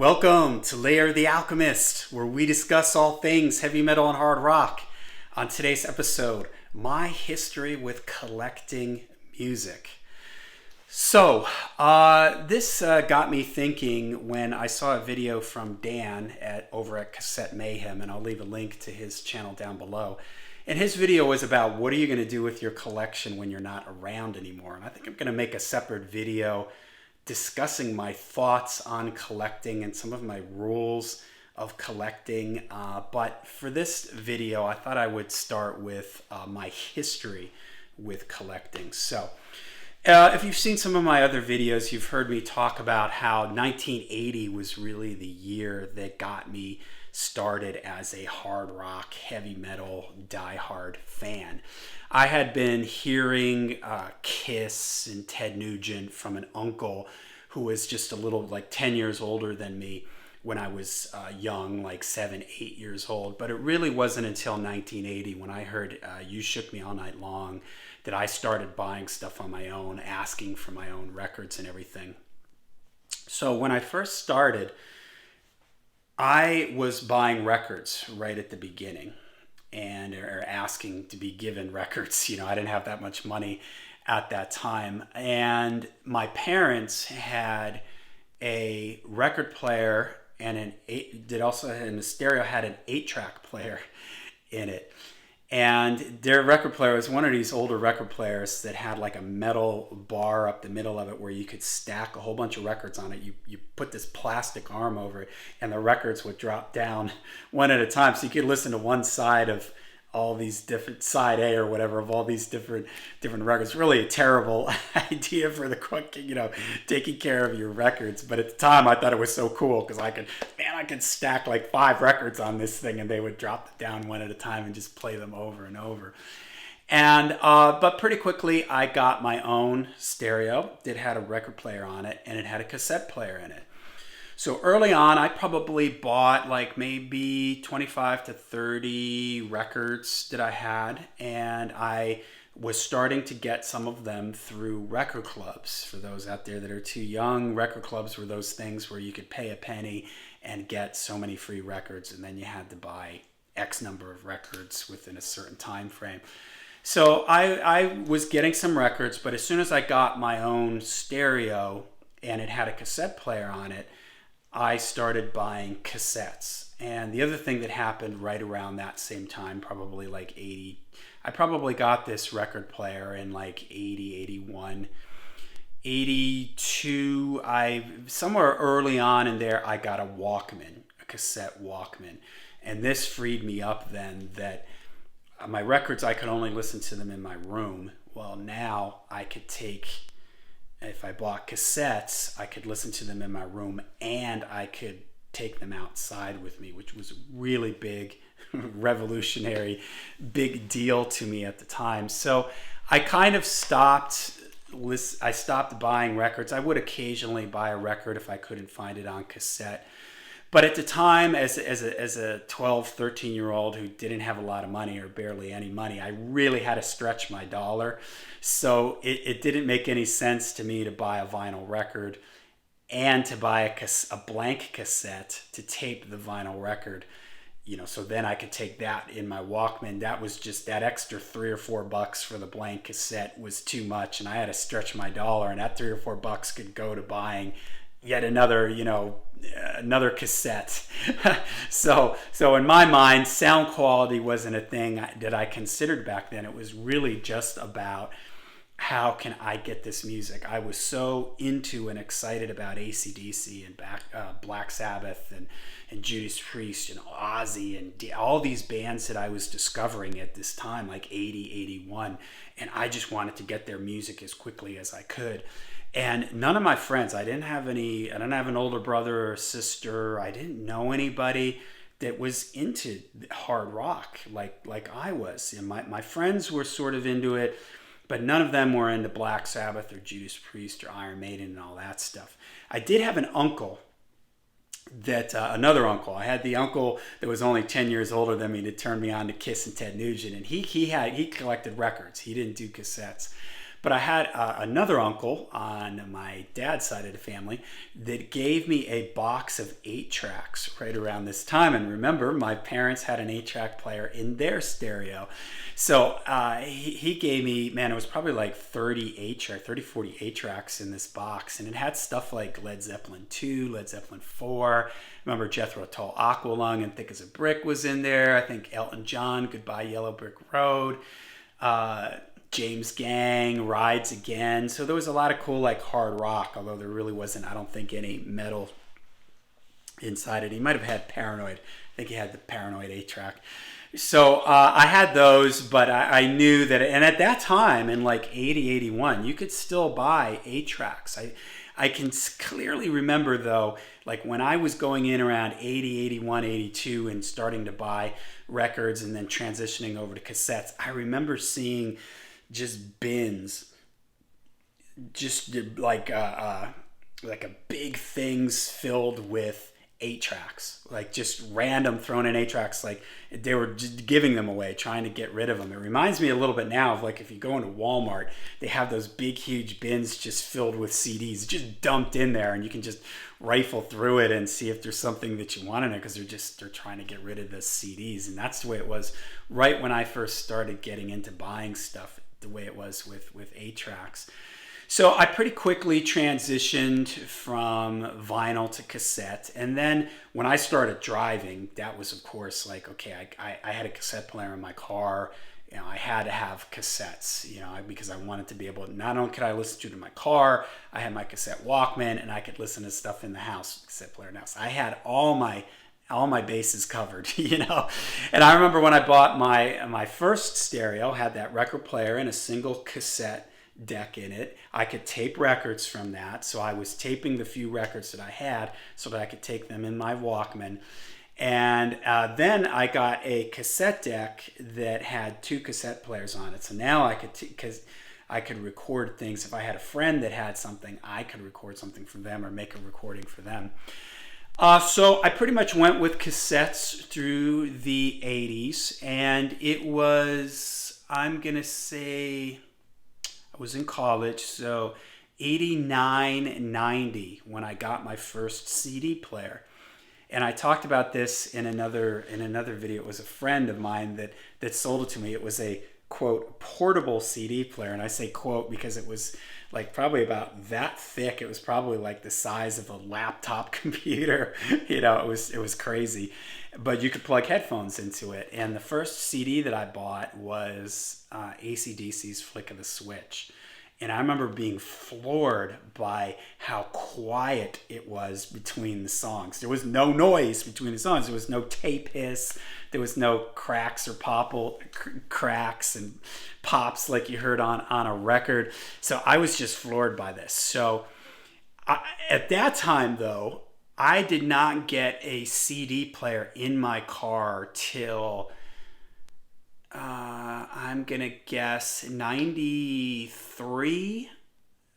Welcome to Layer the Alchemist, where we discuss all things heavy metal and hard rock. On today's episode, my history with collecting music. So, this got me thinking when I saw a video from Dan over at Cassette Mayhem, and I'll leave a link to his channel down below. And his video was about what are you going to do with your collection when you're not around anymore. And I think I'm going to make a separate video discussing my thoughts on collecting and some of my rules of collecting. But for this video, I thought I would start with my history with collecting. So if you've seen some of my other videos, you've heard me talk about how 1980 was really the year that got me started as a hard rock, heavy metal, diehard fan. I had been hearing Kiss and Ted Nugent from an uncle who was just a little, like 10 years older than me when I was young, like 7, 8 years old. But it really wasn't until 1980 when I heard You Shook Me All Night Long that I started buying stuff on my own, asking for my own records and everything. So when I first started, I was buying records right at the beginning or asking to be given records. You know, I didn't have that much money at that time. And my parents had a record player and the stereo had an 8-track player in it. And their record player was one of these older record players that had like a metal bar up the middle of it where you could stack a whole bunch of records on it. You put this plastic arm over it and the records would drop down one at a time. So you could listen to one side of all these different, side A or whatever, of all these different records. Really a terrible idea for the quick, taking care of your records. But at the time I thought it was so cool because I could stack like 5 records on this thing and they would drop down one at a time and just play them over and over. And but pretty quickly I got my own stereo that had a record player on it and it had a cassette player in it. So early on, I probably bought like maybe 25 to 30 records that I had, and I was starting to get some of them through record clubs. For those out there that are too young, record clubs were those things where you could pay a penny and get so many free records, and then you had to buy X number of records within a certain time frame. So I was getting some records, but as soon as I got my own stereo and it had a cassette player on it, I started buying cassettes. And the other thing that happened right around that same time, probably like 80, I probably got this record player in like 80, 81, 82. Somewhere early on in there, I got a Walkman, a cassette Walkman. And this freed me up then that my records, I could only listen to them in my room. Well, now I could if I bought cassettes, I could listen to them in my room and I could take them outside with me, which was a really big, revolutionary, big deal to me at the time. So I kind of stopped buying records. I would occasionally buy a record if I couldn't find it on cassette. But at the time, as a 12, 13-year-old who didn't have a lot of money or barely any money, I really had to stretch my dollar. So it didn't make any sense to me to buy a vinyl record and to buy a blank cassette to tape the vinyl record. So then I could take that in my Walkman. That was just that extra $3 or $4 for the blank cassette was too much, and I had to stretch my dollar, and that $3 or $4 could go to buying yet another cassette. So in my mind, sound quality wasn't a thing that I considered back then. It was really just about how can I get this music. I was so into and excited about AC/DC and Black Sabbath and Judas Priest and Ozzy and all these bands that I was discovering at this time, like 80, 81, and I just wanted to get their music as quickly as I could. And none of my friends, I didn't have an older brother or sister. I didn't know anybody that was into hard rock like I was. And my friends were sort of into it, but none of them were into Black Sabbath or Judas Priest or Iron Maiden and all that stuff. I did have an uncle another uncle. I had the uncle that was only 10 years older than me that turned me on to Kiss and Ted Nugent. And he collected records. He didn't do cassettes. But I had another uncle on my dad's side of the family that gave me a box of 8-tracks right around this time. And remember, my parents had an 8-track player in their stereo. So he gave me, man, it was probably like 40 8-tracks in this box. And it had stuff like Led Zeppelin 2, Led Zeppelin 4. Remember Jethro Tull, Aqualung, and Thick as a Brick was in there. I think Elton John, Goodbye Yellow Brick Road. James Gang, Rides Again. So there was a lot of cool like hard rock, although there really wasn't, I don't think, any metal inside it. He might have had Paranoid. I think he had the Paranoid 8-track. So I had those, but I knew that, and at that time in like 80, 81, you could still buy 8-tracks. I can clearly remember though, like when I was going in around 80, 81, 82 and starting to buy records and then transitioning over to cassettes, I remember seeing just bins, just like a big things filled with 8-tracks, like just random thrown in 8-tracks, like they were just giving them away, trying to get rid of them. It reminds me a little bit now of like if you go into Walmart, they have those big huge bins just filled with CDs just dumped in there, and you can just rifle through it and see if there's something that you want in it, because they're trying to get rid of the CDs. And that's the way it was right when I first started getting into buying stuff, the way it was with 8-tracks. So I pretty quickly transitioned from vinyl to cassette. And then when I started driving, that was, of course, like, okay, I had a cassette player in my car. You know, I had to have cassettes, you know, because I wanted to be able to, not only could I listen to it in my car, I had my cassette Walkman, and I could listen to stuff in the house, cassette player in the house. I had all my bases covered, you know. And I remember when I bought my first stereo, had that record player and a single cassette deck in it. I could tape records from that, so I was taping the few records that I had so that I could take them in my Walkman. And then I got a cassette deck that had 2 cassette players on it. So now I could, because I could record things. If I had a friend that had something, I could record something for them or make a recording for them. So I pretty much went with cassettes through the 80s, and it was, I'm going to say, I was in college, so 89, 90 when I got my first CD player. And I talked about this in another video. It was a friend of mine that sold it to me. It was a, quote, portable CD player. And I say quote because it was like probably about that thick. It was probably like the size of a laptop computer. You know, it was crazy. But you could plug headphones into it. And the first CD that I bought was AC/DC's Flick of the Switch. And I remember being floored by how quiet it was between the songs. There was no noise between the songs. There was no tape hiss. There was no cracks or cracks and pops like you heard on a record. So I was just floored by this. So at that time, though, I did not get a CD player in my car till I'm going to guess 93,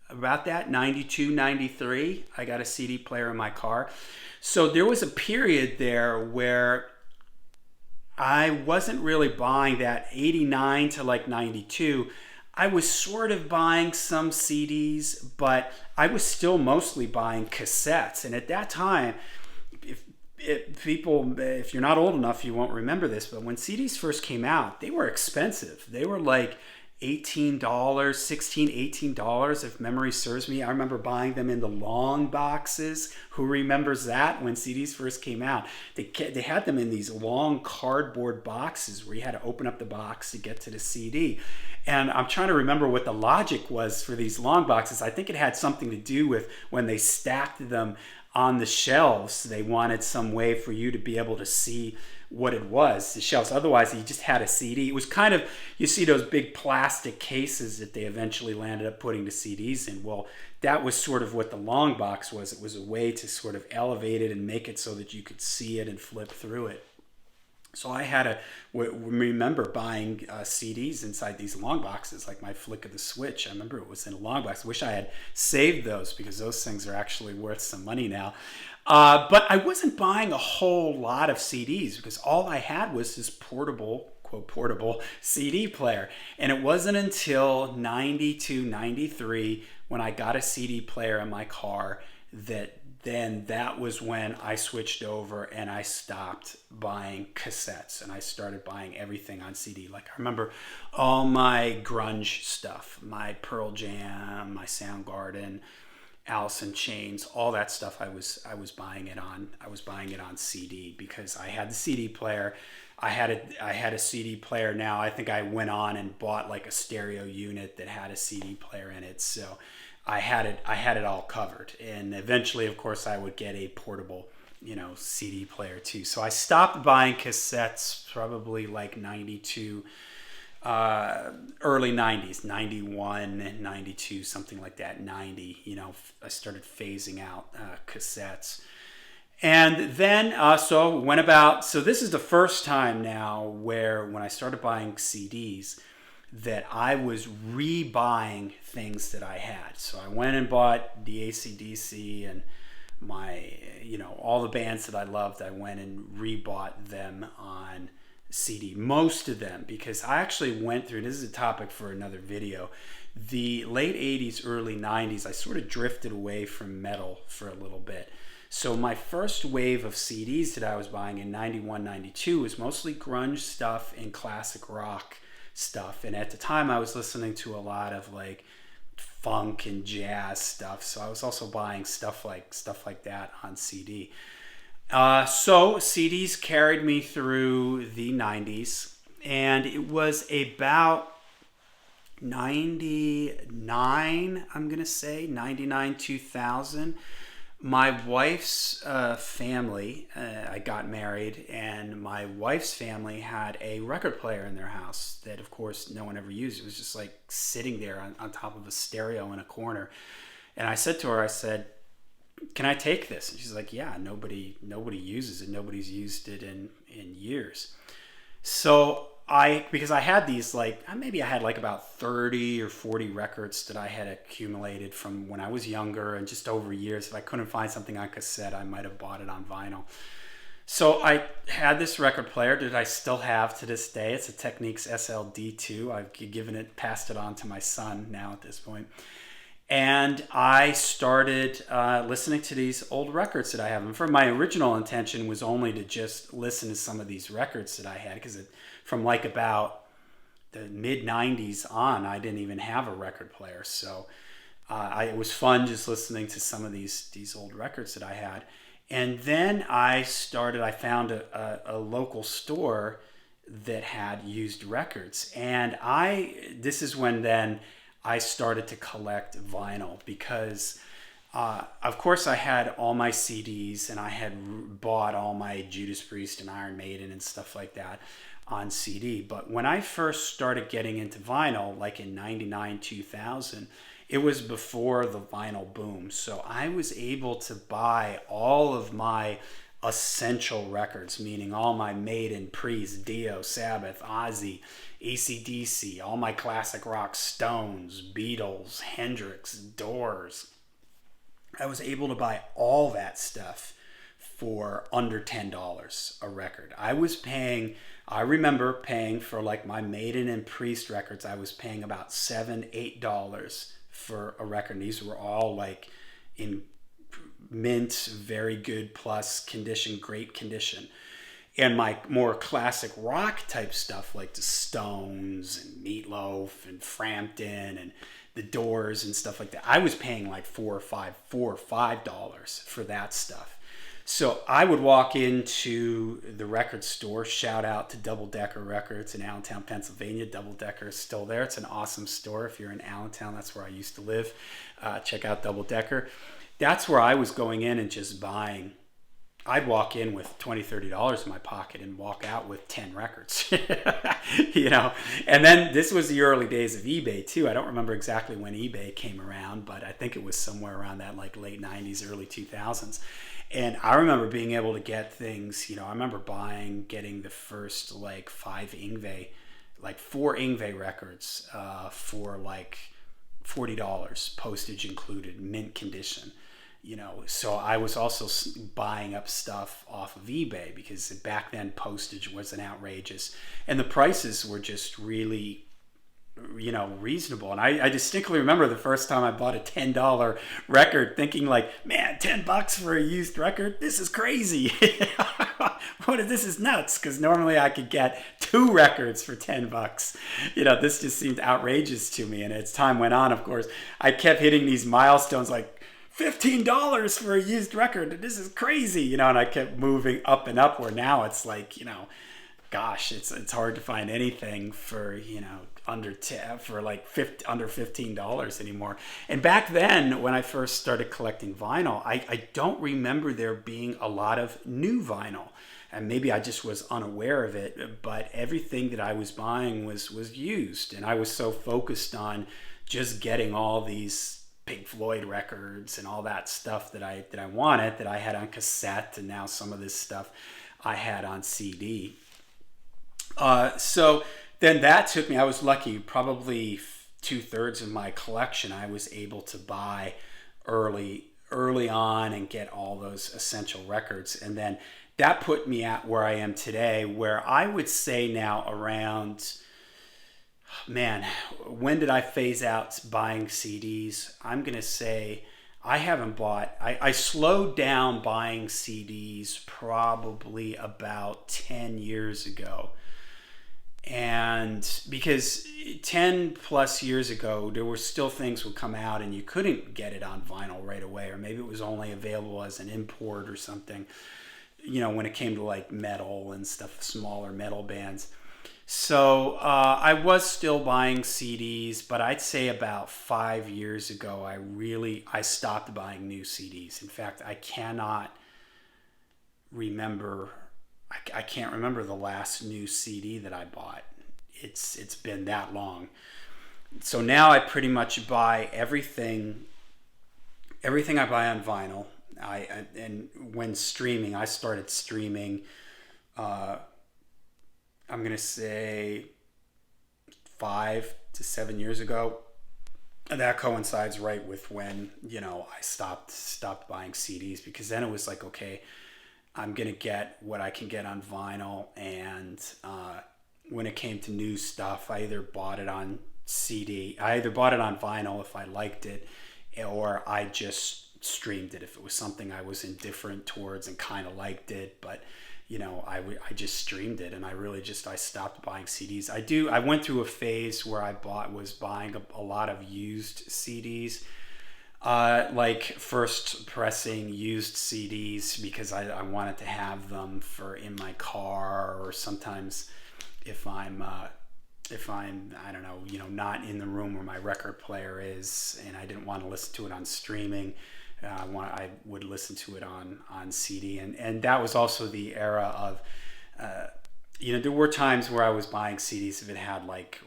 about that, 92, 93. I got a CD player in my car. So there was a period there where I wasn't really buying that 89 to like 92. I was sort of buying some CDs, but I was still mostly buying cassettes. And at that time, if you're not old enough, you won't remember this, but when CDs first came out, they were expensive. They were like $18, $16, $18, if memory serves me. I remember buying them in the long boxes. Who remembers that when CDs first came out? They had them in these long cardboard boxes where you had to open up the box to get to the CD. And I'm trying to remember what the logic was for these long boxes. I think it had something to do with when they stacked them on the shelves, they wanted some way for you to be able to see what it was, the shelves. Otherwise, you just had a CD. It was kind of, you see those big plastic cases that they eventually landed up putting the CDs in. Well, that was sort of what the long box was. It was a way to sort of elevate it and make it so that you could see it and flip through it. So I had to remember buying CDs inside these long boxes, like my Flick of the Switch. I remember it was in a long box. I wish I had saved those because those things are actually worth some money now. But I wasn't buying a whole lot of CDs because all I had was this portable, quote portable CD player. And it wasn't until 92, 93 when I got a CD player in my car that was when I switched over and I stopped buying cassettes and I started buying everything on CD. Like I remember all my grunge stuff, my Pearl Jam, my Soundgarden, Alice in Chains, all that stuff. I was buying it on CD because I had the CD player. I had a CD player. Now I think I went on and bought like a stereo unit that had a CD player in it. So I had it all covered. And eventually, of course, I would get a portable, CD player too. So I stopped buying cassettes probably like 92, early 90s, 91, 92, something like that, 90. I started phasing out cassettes. And then, so this is the first time now where when I started buying CDs, that I was re-buying things that I had. So I went and bought the AC/DC and my, all the bands that I loved. I went and re-bought them on CD, most of them, because I actually went through, this is a topic for another video, the late 80s, early 90s, I sort of drifted away from metal for a little bit. So my first wave of CDs that I was buying in 91, 92 was mostly grunge stuff and classic rock stuff. And at the time I was listening to a lot of like funk and jazz stuff. So I was also buying stuff like that on CD. So CDs carried me through the 90s, and it was about 99, I'm going to say, 99, 2000. My wife's family, I got married, and my wife's family had a record player in their house that, of course, no one ever used. It was just like sitting there on top of a stereo in a corner. And I said to her, can I take this? And she's like, yeah, nobody uses it. Nobody's used it in years. So because I had these, maybe I had about 30 or 40 records that I had accumulated from when I was younger, and just over years. If I couldn't find something on cassette, I might have bought it on vinyl. So I had this record player that I still have to this day. It's a Technics SLD2. I've passed it on to my son now at this point. And I started listening to these old records that I have. And my original intention was only to just listen to some of these records that I had, because from about the mid-90s on, I didn't even have a record player. So it was fun just listening to some of these old records that I had. And then I found a local store that had used records. And this is when then I started to collect vinyl, because of course I had all my CDs, and I had bought all my Judas Priest and Iron Maiden and stuff like that on CD. But when I first started getting into vinyl, like in 99, 2000, it was before the vinyl boom. So I was able to buy all of my essential records, meaning all my Maiden, Priest, Dio, Sabbath, Ozzy, AC/DC, all my classic rock, Stones, Beatles, Hendrix, Doors. I was able to buy all that stuff for under $10 a record. I remember paying for my Maiden and Priest records, I was paying about $7, $8 for a record. And these were all in mint, very good plus condition, great condition. And my more classic rock type stuff, like the Stones and Meatloaf and Frampton and the Doors and stuff like that, I was paying $4 or $5 for that stuff. So I would walk into the record store, shout out to Double Decker Records in Allentown, Pennsylvania. Double Decker is still there. It's an awesome store. If you're in Allentown, that's where I used to live. Check out Double Decker. That's where I was going in and just buying. I'd walk in with $20, $30 in my pocket and walk out with 10 records, And then this was the early days of eBay too. I don't remember exactly when eBay came around, but I think it was somewhere around that late 90s, early 2000s. And I remember being able to get things, I remember getting the first 4 Yngwie records for $40, postage included, mint condition. So I was also buying up stuff off of eBay because back then postage wasn't outrageous and the prices were just really, reasonable. And I distinctly remember the first time I bought a $10 record thinking like, man, $10 for a used record? This is crazy. This is nuts. Because normally I could get 2 records for $10. This just seemed outrageous to me. And as time went on, of course, I kept hitting these milestones like $15 for a used record. This is crazy, and I kept moving up and up where now it's like, gosh, it's hard to find anything for, under $15 anymore. And back then, when I first started collecting vinyl, I don't remember there being a lot of new vinyl. And maybe I just was unaware of it, but everything that I was buying was used. And I was so focused on just getting all these Pink Floyd records and all that stuff that I wanted, that I had on cassette, and now some of this stuff I had on CD. So then that took me, I was lucky, probably 2/3 of my collection I was able to buy early on and get all those essential records. And then that put me at where I am today, where I would say now around, man, when did I phase out buying CDs? I'm going to say I haven't bought, I slowed down buying CDs probably about 10 years ago. And because 10 plus years ago, there were still things would come out and you couldn't get it on vinyl right away, or maybe it was only available as an import or something, when it came to like metal and stuff, smaller metal bands. So I was still buying CDs, but I'd say about 5 years ago, I stopped buying new CDs. In fact, I can't remember the last new CD that I bought. It's been that long. So now I pretty much buy everything I buy on vinyl. And when streaming, I started streaming, I'm going to say 5 to 7 years ago. And that coincides right with when, I stopped buying CDs, because then it was like, okay, I'm going to get what I can get on vinyl. And when it came to new stuff, I either bought it on vinyl if I liked it, or I just streamed it if it was something I was indifferent towards and kind of liked it. But I just streamed it, and I stopped buying CDs. I went through a phase where I was buying a lot of used CDs, like first pressing used CDs, because I wanted to have them for in my car, or sometimes if I'm I don't know, not in the room where my record player is, and I didn't want to listen to it on streaming. I would listen to it on CD, and that was also the era of, there were times where I was buying CDs if it had like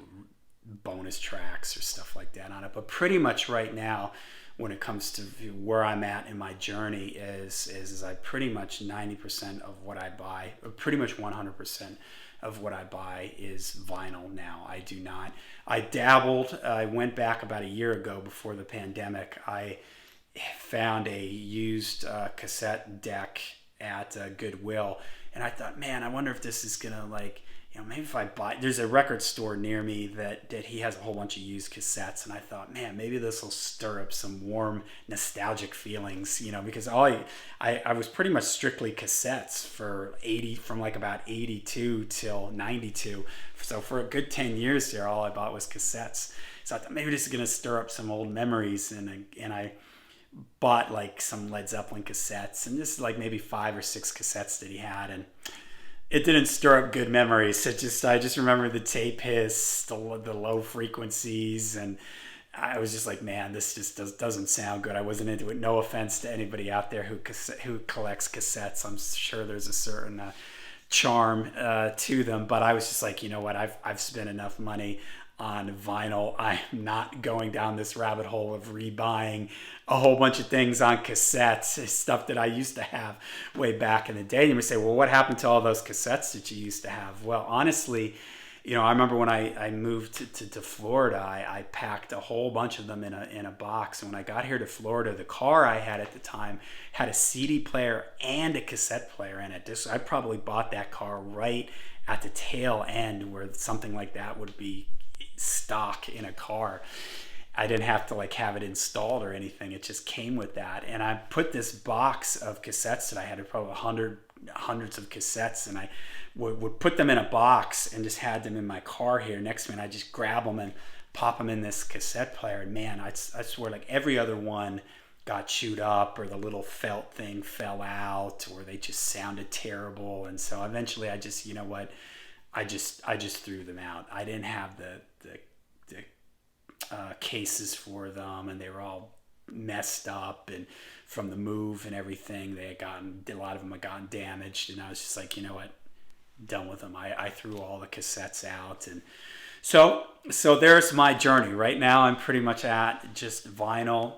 bonus tracks or stuff like that on it. But pretty much right now, when it comes to where I'm at in my journey, is I pretty much 90% of what I buy, or pretty much 100% of what I buy is vinyl now. I dabbled. I went back about a year ago before the pandemic. I found a used cassette deck at Goodwill, and I thought, man, I wonder if this is gonna maybe if I buy. There's a record store near me that he has a whole bunch of used cassettes, and I thought, man, maybe this will stir up some warm nostalgic feelings, because I was pretty much strictly cassettes from like about 82 till 92. So for a good 10 years there, all I bought was cassettes. So I thought maybe this is gonna stir up some old memories, and I bought like some Led Zeppelin cassettes, and this is like maybe 5 or 6 cassettes that he had, and it didn't stir up good memories. I just remember the tape hiss, the low frequencies, and I was just like, man, this just doesn't sound good. I wasn't into it. No offense to anybody out there who collects cassettes. I'm sure there's a certain charm to them, but I was just like, you know what? I've spent enough money on vinyl. I'm not going down this rabbit hole of rebuying a whole bunch of things on cassettes, stuff that I used to have way back in the day. You may say, well, what happened to all those cassettes that you used to have? Well, honestly, I remember when I moved to Florida, I packed a whole bunch of them in a box. And when I got here to Florida, the car I had at the time had a CD player and a cassette player in it. I probably bought that car right at the tail end where something like that would be stock in a car. I didn't have to like have it installed or anything. It just came with that. And I put this box of cassettes that I had, probably hundreds of cassettes, and I would put them in a box and just had them in my car here next to me, and I just grab them and pop them in this cassette player. And man, I swear, like every other one got chewed up, or the little felt thing fell out, or they just sounded terrible. And so eventually I just, you know what, I just threw them out. I didn't have the cases for them, and they were all messed up, and from the move and everything, a lot of them had gotten damaged, and I was just like, you know what, done with them. I threw all the cassettes out. And so there's my journey. Right now I'm pretty much at just vinyl.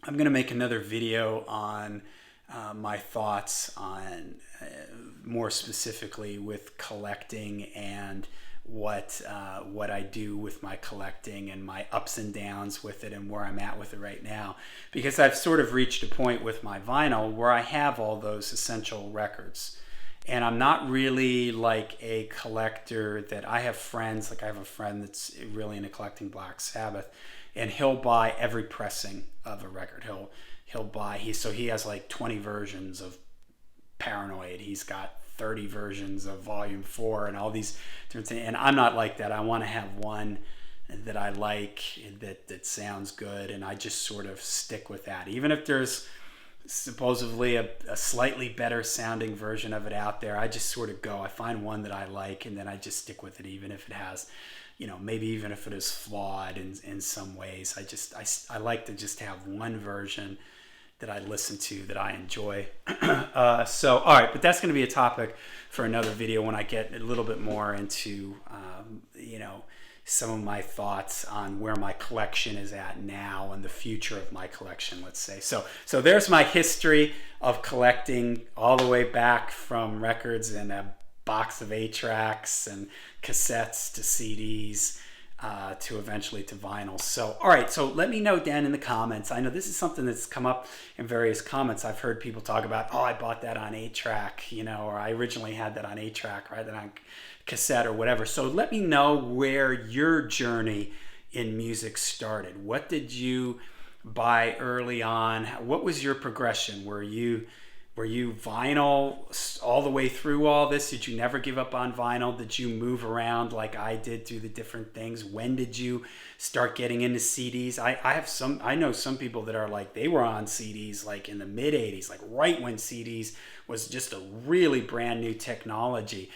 I'm going to make another video on my thoughts on more specifically with collecting, and what I do with my collecting, and my ups and downs with it, and where I'm at with it right now, because I've sort of reached a point with my vinyl where I have all those essential records, and I'm not really like a collector that I have friends, like I have a friend that's really into collecting Black Sabbath, and he'll buy every pressing of a record. He'll buy, he has like 20 versions of Paranoid. He's got 30 versions of Volume 4 and all these different things. And I'm not like that. I want to have one that I like, that sounds good, and I just sort of stick with that. Even if there's supposedly a slightly better sounding version of it out there, I just sort of I find one that I like, and then I just stick with it, even if it has, maybe even if it is flawed in some ways. I like to just have one version that I listen to, that I enjoy. So, all right, but that's going to be a topic for another video when I get a little bit more into, some of my thoughts on where my collection is at now and the future of my collection, let's say. So there's my history of collecting, all the way back from records and a box of 8-tracks and cassettes to CDs, to eventually to vinyl. So, all right, so let me know down in the comments. I know this is something that's come up in various comments. I've heard people talk about, I bought that on 8-track, or I originally had that on 8-track, or I had that on cassette or whatever. So let me know where your journey in music started. What did you buy early on? What was your progression? Were you vinyl all the way through all this? Did you never give up on vinyl? Did you move around like I did through the different things? When did you start getting into CDs? I know some people that are like, they were on CDs like in the mid 80s, like right when CDs was just a really brand new technology.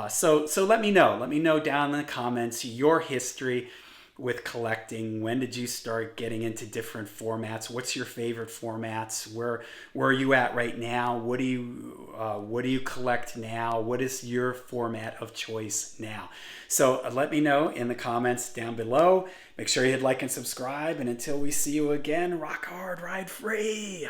So let me know down in the comments your history with collecting. When did you start getting into different formats? What's your favorite formats? Where are you at right now? What do you collect now? What is your format of choice now? So let me know in the comments down below. Make sure you hit like and subscribe, and until we see you again, rock hard, ride free.